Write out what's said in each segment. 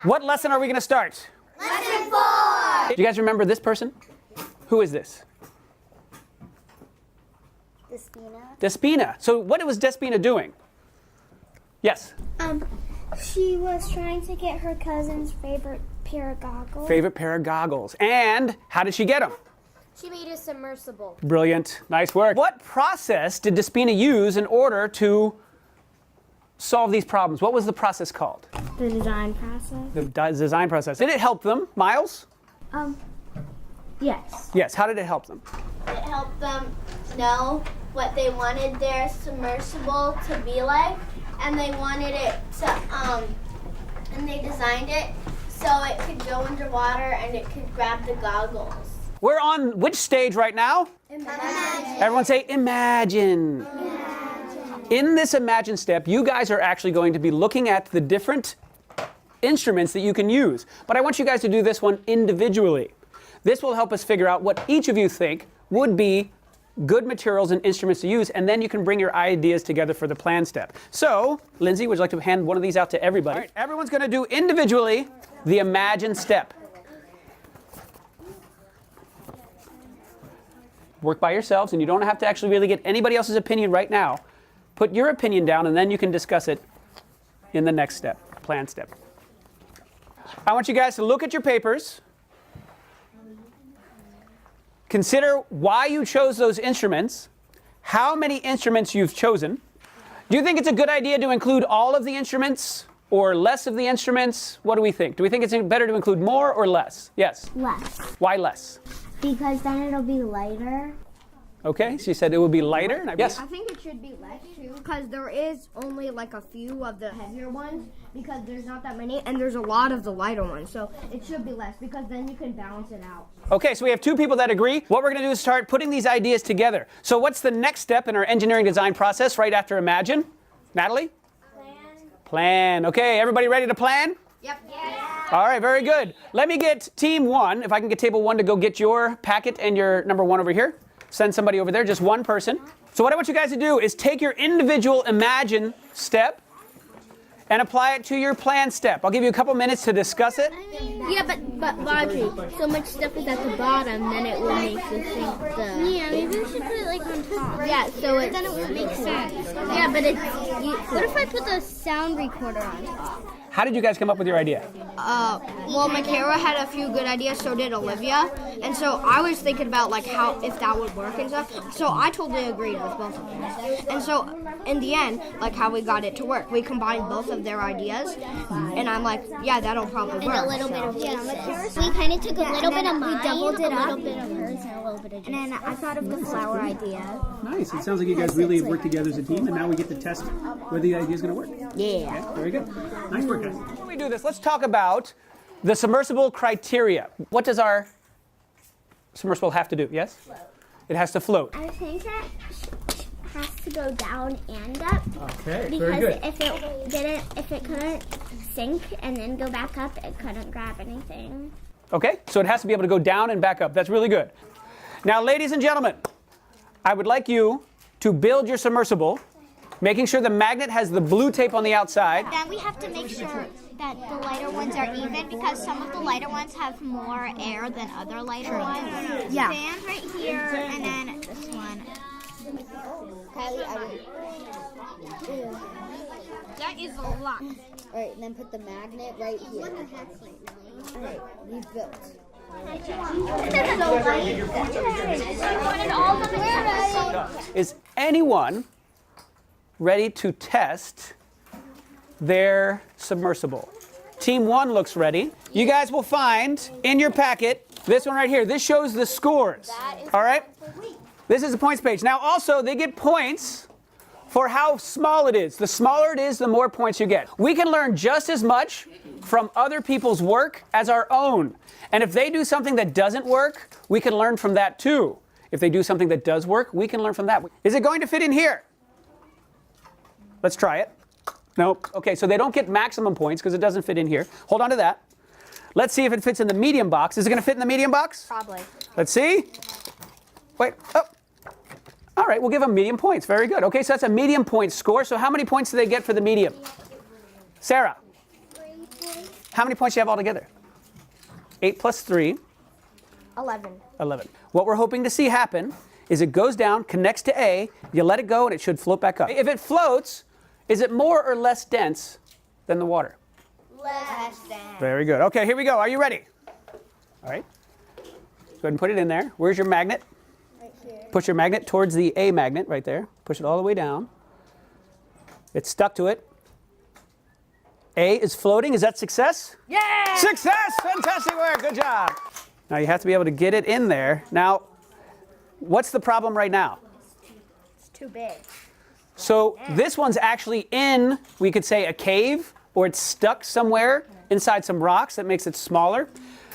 What lesson are we going to start? Lesson 4. Do you guys remember this person? Who is this? Despina. Despina. So what was Despina doing? Yes? She was trying to get her cousin's favorite pair of goggles. Favorite pair of goggles. And how did she get them? She made a submersible. Brilliant. Nice work. What process did Despina use in order to solve these problems? What was the process called? The design process. The design process. Did it help them, Miles? Yes. Yes. How did it help them? It helped them know what they wanted their submersible to be like, and they wanted it to, and they designed it so it could go underwater and it could grab the goggles. We're on which stage right now? Imagine. Everyone say imagine. In this imagine step, you guys are actually going to be looking at the different instruments that you can use. But I want you guys to do this one individually. This will help us figure out what each of you think would be good materials and instruments to use, and then you can bring your ideas together for the plan step. So, Lindsay, would you like to hand one of these out to everybody? All right, everyone's going to do individually the imagine step. Work by yourselves, and you don't have to actually really get anybody else's opinion right now. Put your opinion down, and then you can discuss it in the next step, plan step. I want you guys to look at your papers. Consider why you chose those instruments, how many instruments you've chosen. Do you think it's a good idea to include all of the instruments or less of the instruments? What do we think? Do we think it's better to include more or less? Yes? Less. Why less? Because then it'll be lighter. Okay, she said it would be lighter. Yes? I think it should be less too, because there is only like a few of the heavier ones, because there's not that many, and there's a lot of the lighter ones, so it should be less, because then you can balance it out. Okay, so we have two people that agree. What we're going to do is start putting these ideas together. So what's the next step in our engineering design process right after imagine? Natalie? Plan. Okay, everybody ready to plan? Yep. All right, very good. Let me get team 1, if I can get table 1 to go get your packet and your number 1 over here. Send somebody over there, just one person. So what I want you guys to do is take your individual imagine step and apply it to your plan step. I'll give you a couple minutes to discuss it. Yeah, but Audrey, so much stuff is at the bottom, then it will make the thing. Yeah, maybe we should put it like on top. Yeah, so Then it would make sense. Yeah, but what if I put the sound recorder on top? How did you guys come up with your idea? Well, Michaela had a few good ideas, so did Olivia, and so I was thinking about like how, if that would work and stuff, so I totally agreed with both of them. And so, in the end, like how we got it to work, we combined both of their ideas, and I'm like, yeah, that'll probably work. And a little bit of we kind of took a little bit of mine, we doubled it up, a little bit of hers, and a little bit of Jason's. And then I thought of the flower idea. Nice. It sounds like you guys really worked together as a team, and now we get to test whether the idea is going to work. Yeah. Okay, very good. Nice work, guys. Before we do this, let's talk about the submersible criteria. What does our submersible have to do? Yes? It has to float. I think that has to go down and up. Okay, Because very good. if it couldn't sink and then go back up, it couldn't grab anything. Okay, so it has to be able to go down and back up. That's really good. Now, ladies and gentlemen, I would like you to build your submersible, making sure the magnet has the blue tape on the outside. Then we have to make sure that the lighter ones are even, because some of the lighter ones have more air than other lighter ones. Yeah. Stand right here, and then this one. That is a lot. Alright, and then put the magnet right here. Alright, we've built. Is anyone ready to test their submersible? Team 1 looks ready. You guys will find in your packet this one right here. This shows the scores. All right? This is the points page. Now also, they get points for how small it is. The smaller it is, the more points you get. We can learn just as much from other people's work as our own. And if they do something that doesn't work, we can learn from that too. If they do something that does work, we can learn from that. Is it going to fit in here? Let's try it. Nope. Okay, so they don't get maximum points because it doesn't fit in here. Hold on to that. Let's see if it fits in the medium box. Is it going to fit in the medium box? Probably. Let's see. Wait. Oh. All right, we'll give them medium points. Very good. Okay, so that's a medium point score. So how many points do they get for the medium? Sarah? How many points do you have altogether? 8 plus 3. 11. 11. What we're hoping to see happen is it goes down, connects to A, you let it go, and it should float back up. If it floats, is it more or less dense than the water? Less than. Very good. Okay, here we go. Are you ready? All right. Go ahead and put it in there. Where's your magnet? Right here. Push your magnet towards the A magnet right there. Push it all the way down. It's stuck to it. A is floating. Is that success? Yeah! Success! Fantastic work. Good job. Now you have to be able to get it in there. Now, what's the problem right now? It's too big. So this one's actually in, we could say, a cave, or it's stuck somewhere inside some rocks that makes it smaller.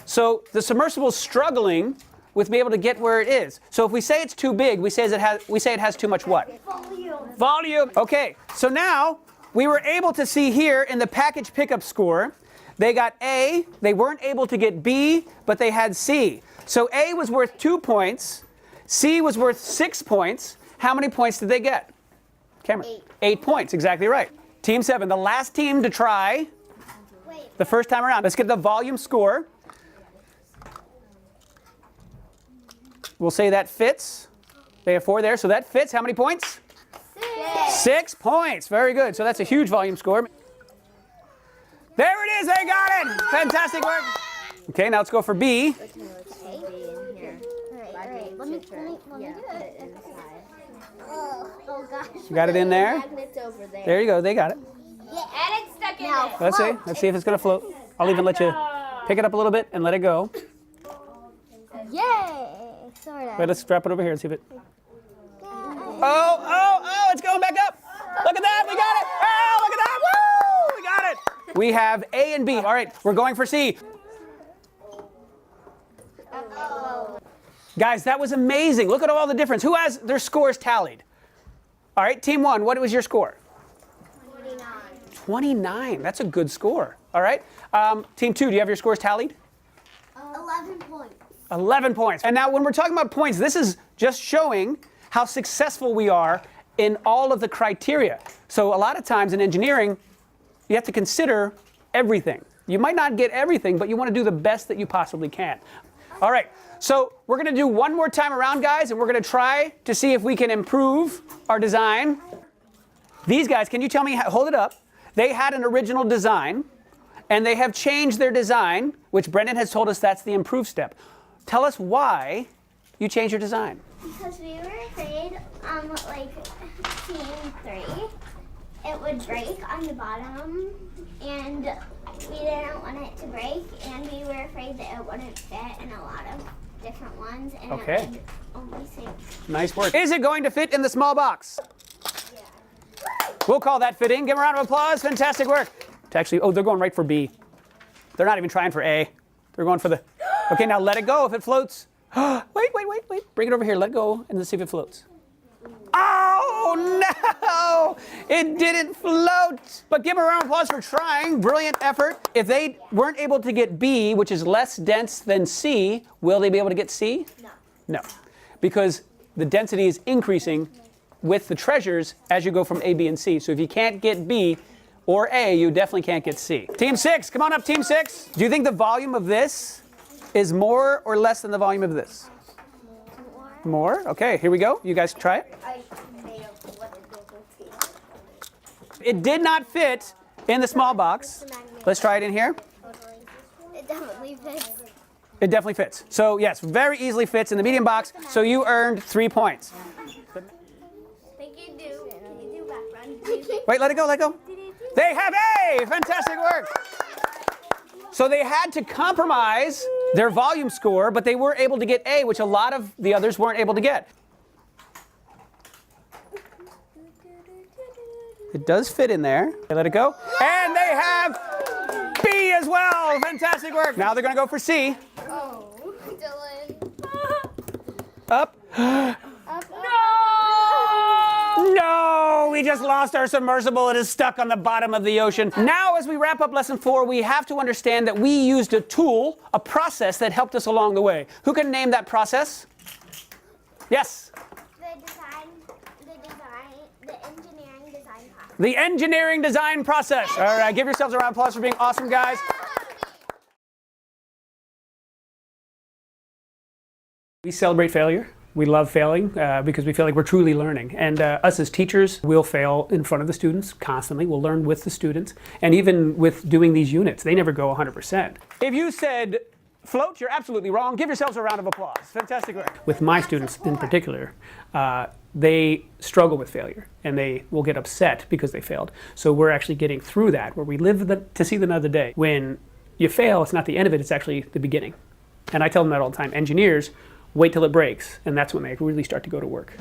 So the submersible's struggling with being able to get where it is. So if we say it's too big, we say it has too much what? Volume. Volume. Okay, so now we were able to see here in the package pickup score, they got A, they weren't able to get B, but they had C. So A was worth 2 points, C was worth 6 points. How many points did they get? Cameron? 8 points, exactly right. Team 7, the last team to try the first time around. Let's get the volume score. We'll say that fits. They have 4 there, so that fits. How many points? 6 points. Very good. So that's a huge volume score. There it is. They got it. Fantastic work. Okay, now let's go for B. Alright, let me do it. Oh gosh. You got it in there? Magnet's over there. There you go. They got it. Yeah, and it's stuck in there. Let's see. Let's see if it's going to float. I'll even let you pick it up a little bit and let it go. Yay! Sort of. Wait, let's strap it over here and see if it... Oh, it's going back up. Look at that. We got it. Oh, look at that. Woo! We got it. We have A and B. All right, we're going for C. Guys, that was amazing. Look at all the difference. Who has their scores tallied? All right, team 1, what was your score? 29. 29. That's a good score. All right. Team 2, do you have your scores tallied? 11 points. 11 points. And now when we're talking about points, this is just showing how successful we are in all of the criteria. So a lot of times in engineering, you have to consider everything. You might not get everything, but you want to do the best that you possibly can. All right. So we're going to do one more time around, guys, and we're going to try to see if we can improve our design. These guys, can you tell me, hold it up. They had an original design, and they have changed their design, which Brendan has told us that's the improved step. Tell us why you changed your design. Because we were afraid, like team 3, it would break on the bottom, and we didn't want it to break, and we were afraid that it wouldn't fit in a lot of different ones, and Okay. it would only sink. Nice work. Is it going to fit in the small box? Yeah. We'll call that fitting. Give them a round of applause. Fantastic work. Actually, oh, they're going right for B. They're not even trying for A. They're going for the... Okay, now let it go if it floats. Wait. Bring it over here. Let it go and let's see if it floats. Oh, no! It didn't float. But give them a round of applause for trying. Brilliant effort. If they weren't able to get B, which is less dense than C, will they be able to get C? No. No. Because the density is increasing with the treasures as you go from A, B, and C. So if you can't get B or A, you definitely can't get C. Team 6, come on up, Team 6. Do you think the volume of this is more or less than the volume of this? More? Okay, here we go. You guys try it. I made up what the difference is. It did not fit in the small box. Let's try it in here. It definitely fits. It definitely fits. So yes, very easily fits in the medium box. So you earned 3 points. Think you do. Can you do background? Wait, let it go. They have A! Fantastic work. So they had to compromise their volume score, but they were able to get A, which a lot of the others weren't able to get. It does fit in there. They let it go. And they have B as well. Fantastic work. Now they're going to go for C. Oh, Dylan. Up. No, we just lost our submersible. It is stuck on the bottom of the ocean. Now, as we wrap up lesson 4, we have to understand that we used a tool, a process that helped us along the way. Who can name that process? Yes. The engineering design process. The engineering design process. All right, give yourselves a round of applause for being awesome, guys. We celebrate failure. We love failing because we feel like we're truly learning. And us as teachers, we'll fail in front of the students constantly. We'll learn with the students. And even with doing these units, they never go 100%. If you said float, you're absolutely wrong. Give yourselves a round of applause. Fantastic work. With my students in particular, they struggle with failure and they will get upset because they failed. So we're actually getting through that, where we live to see another day. When you fail, it's not the end of it, it's actually the beginning. And I tell them that all the time. Engineers, wait till it breaks, and that's when they really start to go to work.